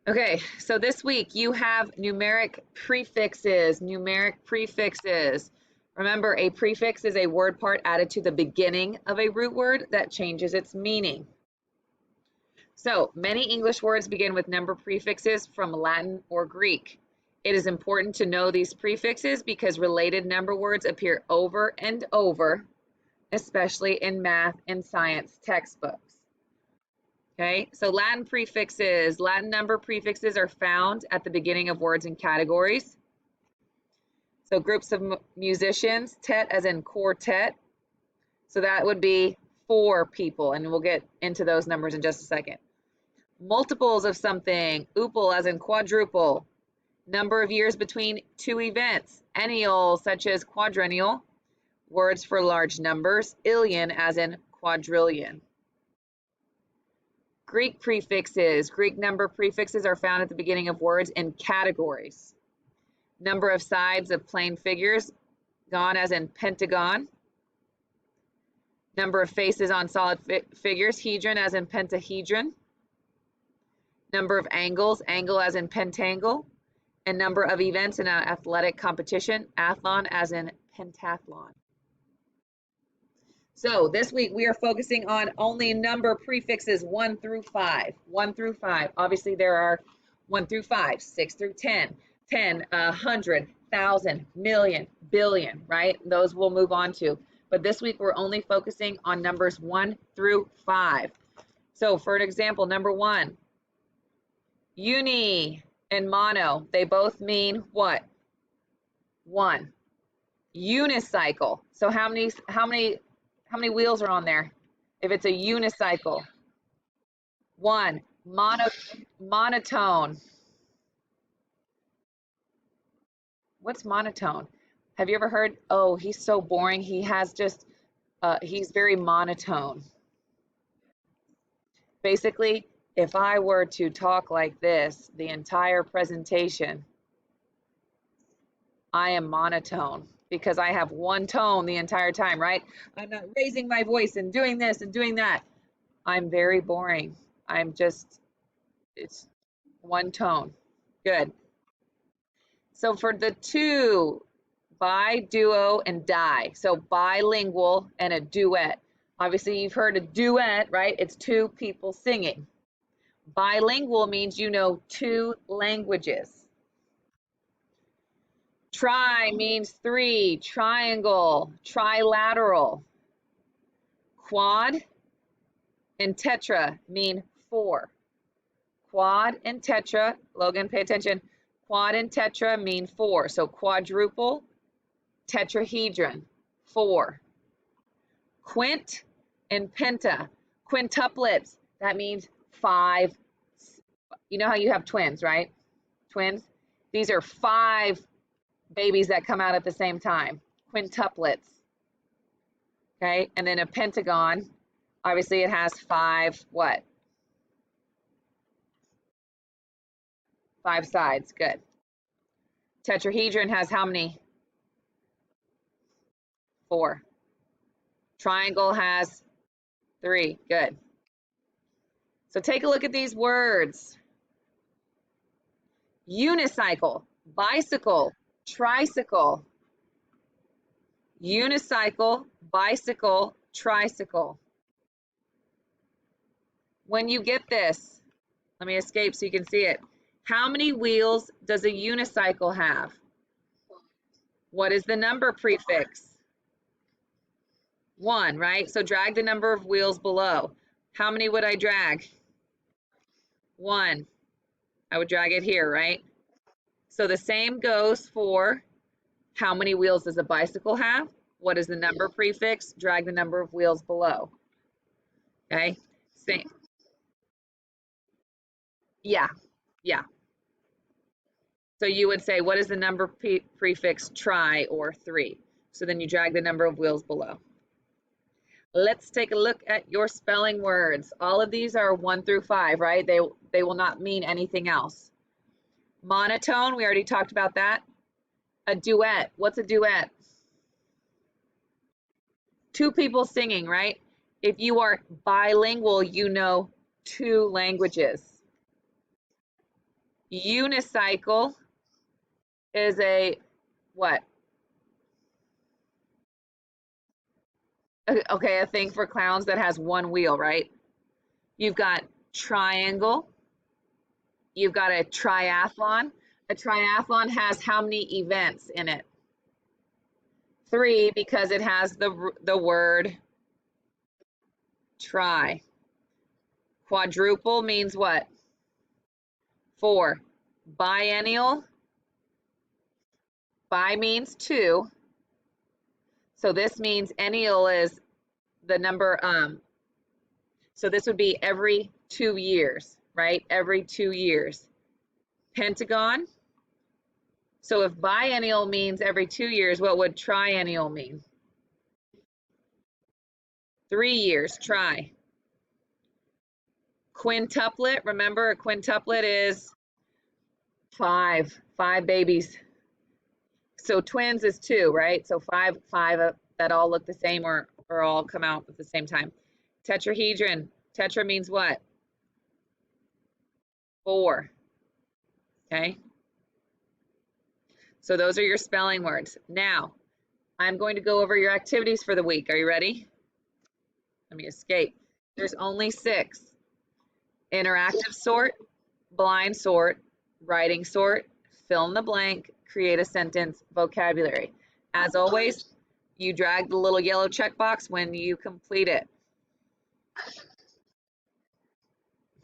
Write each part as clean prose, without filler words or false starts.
Okay, so this week you have numeric prefixes. Numeric prefixes. Remember, a prefix is a word part added to the beginning of a root word that changes its meaning. So, many English words begin with number prefixes from Latin or Greek. It is important to know these prefixes because related number words appear over and over, especially in math and science textbooks. Okay, so Latin prefixes, Latin number prefixes are found at the beginning of words and categories. So groups of musicians, tet as in quartet. So that would be 4 people, and we'll get into those numbers in just a second. Multiples of something, uple as in quadruple. Number of years between 2 events, ennial such as quadrennial. Words for large numbers, illion as in quadrillion. Greek prefixes. Greek number prefixes are found at the beginning of words in categories. Number of sides of plane figures, gon as in pentagon. Number of faces on solid figures, hedron as in pentahedron. Number of angles, angle as in pentangle. And number of events in an athletic competition, athlon as in pentathlon. So this week we are focusing on only number prefixes 1 through 5. 1 through 5. Obviously there are 1 through 5, 6 through 10, 10, 100, 1,000, million, billion, right? Those we'll move on to. But this week we're only focusing on numbers 1 through 5. So for an example, number 1, uni and mono, they both mean what? 1. Unicycle. So how many wheels are on there? If it's a unicycle. 1. Monotone. What's monotone? Have you ever heard, oh, he's so boring. He has just, he's very monotone. Basically, if I were to talk like this the entire presentation, I am monotone because I have one tone the entire time, right? I'm not raising my voice and doing this and doing that. I'm very boring. It's one tone. Good. So for the 2, bi, duo, and die. So bilingual and a duet. Obviously, you've heard a duet, right? It's 2 people singing. Bilingual means you know 2 languages. Tri means 3, triangle, trilateral. Quad and tetra mean 4. Quad and tetra, Logan, pay attention. Quad and tetra mean 4. So quadruple, tetrahedron, 4. Quint and penta, quintuplets, that means 5. You know how you have twins, right? Twins. These are 5 babies that come out at the same time, quintuplets. Okay, and then a pentagon, obviously it has 5 what? 5 sides, good. Tetrahedron has how many? 4. Triangle has 3, good. So take a look at these words. Unicycle, bicycle, tricycle. Unicycle, bicycle, tricycle. When you get this, let me escape so you can see it. How many wheels does a unicycle have? What is the number prefix? 1, right? So drag the number of wheels below. How many would I drag? 1. I would drag it here, right? So the same goes for how many wheels does a bicycle have? What is the number prefix? Drag the number of wheels below. Okay? Same. Yeah. Yeah. So you would say, what is the number prefix? Tri or 3. So then you drag the number of wheels below. Let's take a look at your spelling words. All of these are 1 through 5, right? They will not mean anything else. Monotone, we already talked about that. A duet, what's a duet? 2 people singing, right? If you are bilingual, you know 2 languages. Unicycle is a what? Okay, a thing for clowns that has one wheel, right? You've got triangle. You've got a triathlon. A triathlon has how many events in it? 3, because it has the word tri. Quadruple means what? 4. Biennial. Bi means 2. So this means ennial is the number, so this would be every 2 years, right? Every 2 years. Pentagon. So if biennial means every 2 years, what would triennial mean? 3 years, tri. Quintuplet, remember a quintuplet is 5 babies. So twins is 2, right? So 5 that all look the same or all come out at the same time. Tetrahedron, tetra means what? 4, okay? So those are your spelling words. Now, I'm going to go over your activities for the week. Are you ready? Let me escape. There's only 6. Interactive sort, blind sort, writing sort, fill in the blank, create a sentence, vocabulary. As always, you drag the little yellow checkbox when you complete it.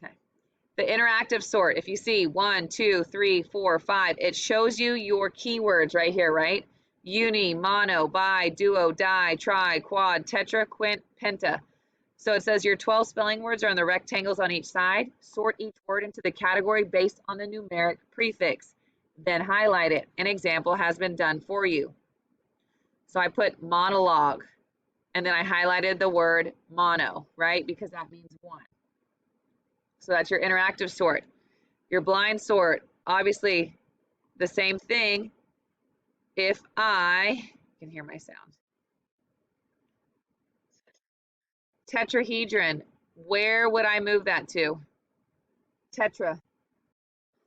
Okay. The interactive sort, if you see 1, 2, 3, 4, 5, it shows you your keywords right here, right? Uni, mono, bi, duo, di, tri, quad, tetra, quint, penta. So it says your 12 spelling words are in the rectangles on each side. Sort each word into the category based on the numeric prefix. Then highlight it. An example has been done for you. So I put monologue, and then I highlighted the word mono, right? Because that means 1. So that's your interactive sort. Your blind sort, obviously the same thing. If I can hear my sound. Tetrahedron, where would I move that to? Tetra.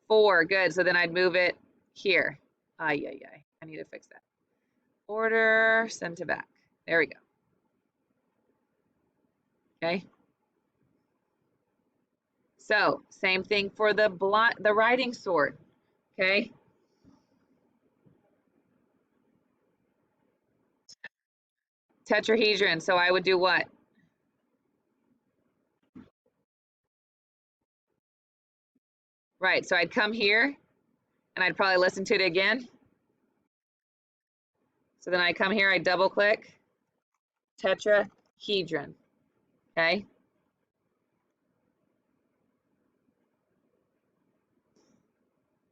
4, good. So then I'd move it here. I need to fix that. Order, send to back. There we go. Okay. So same thing for the writing sort. Okay. Tetrahedron. So I would do what? Right. So I'd come here and I'd probably listen to it again. So then I come here, I double click tetrahedron. Okay.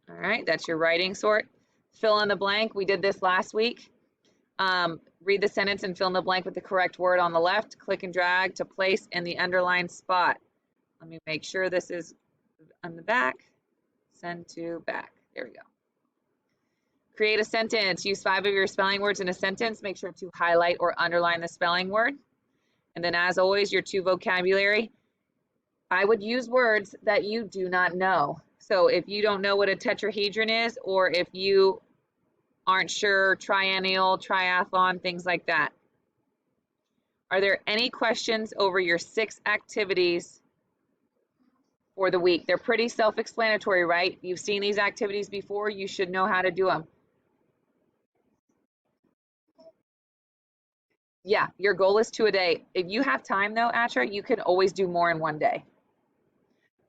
All right, that's your writing sort. Fill in the blank. We did this last week. Read the sentence and fill in the blank with the correct word on the left. Click and drag to place in the underlined spot. Let me make sure this is on the back. Send to back. There we go. Create a sentence. Use 5 of your spelling words in a sentence. Make sure to highlight or underline the spelling word. And then as always, your 2 vocabulary. I would use words that you do not know. So if you don't know what a tetrahedron is, or if you aren't sure, triennial, triathlon, things like that. Are there any questions over your 6 activities for the week? They're pretty self-explanatory, right? You've seen these activities before. You should know how to do them. Yeah, your goal is 2 a day. If you have time though, Atra, you can always do more in one day.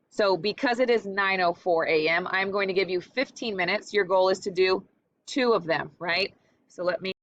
So because it is 9:04 a.m., I'm going to give you 15 minutes. Your goal is to do 2 of them, right? So let me